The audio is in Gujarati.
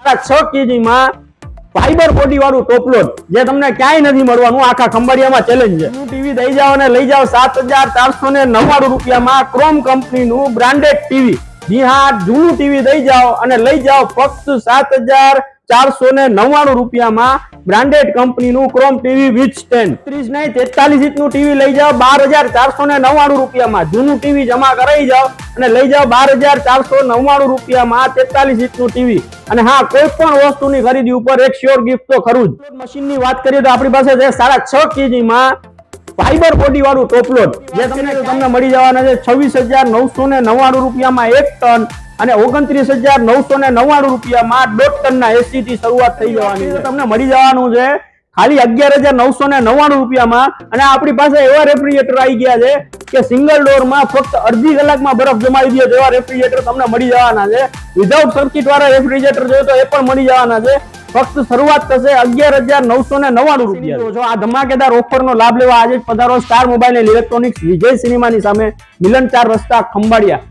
6 kg માં ફાઈબર બોડી વાળું ટોપ લોડ જે તમને ક્યાંય નથી મળવાનું, આખા ખંભાળિયામાં ચેલેન્જ છે। ટીવી દઈ જાઓ અને લઈ જાઓ 7499 રૂપિયામાં ક્રોમ કંપનીનું બ્રાન્ડેડ ટીવી। જી હા, જૂનું ટીવી દઈ જાઓ અને લઈ જાઓ ફક્ત 7499 રૂપિયામાં બ્રાન્ડેડ કંપનીનું ક્રોમ ટીવી વિથ સ્ટેન્ડ। 30 નહીં 43 ઇંચનું ટીવી લઈ જાઓ 12499 રૂપિયામાં। જૂનું ટીવી જમા કરાવી જાઓ અને લઈ જાઓ 12499 રૂપિયામાં 43 ઇંચનું ટીવી। અને હા, કોઈ પણ વસ્તુની ખરીદી ઉપર એક શ્યોર ગિફ્ટ તો ખરું જ। મશીનની વાત કરીએ તો આપણી પાસે છે 6.5 kg માં ફાઈબર બોડી વાળું ટોપ લોડ જે તમને મળી જવાના છે 26999 રૂપિયામાં 1 ટન અને 29999 રૂપિયામાં 1.5 ટનના એસી થી શરૂઆત થઈ જવાની છે। તમને મળી જવાનું છે ખાલી 11999 રૂપિયામાં। અને આપણી પાસે એવા રેફ્રિજરેટર આવી ગયા છે કે સિંગલ ડોર માં ફક્ત અડધી કલાકમાં બરફ જમાવી દે તેવા રેફ્રિજરેટર તમને મળી જવાના છે। વિધાઉટ સર્કિટ વાળા રેફ્રિજરેટર જોઈએ તો એ પણ મળી જવાના છે। ફક્ત શરૂઆત થશે 11999 રૂપિયા। જો આ ધમાકેદાર ઓફરનો લાભ લેવા આજે જ પધારો સ્ટાર મોબાઈલ એન્ડ ઇલેક્ટ્રોનિક્સ વિજય સિનેમાની સામે, મિલન 4 રસ્તા, ખંભાળિયા।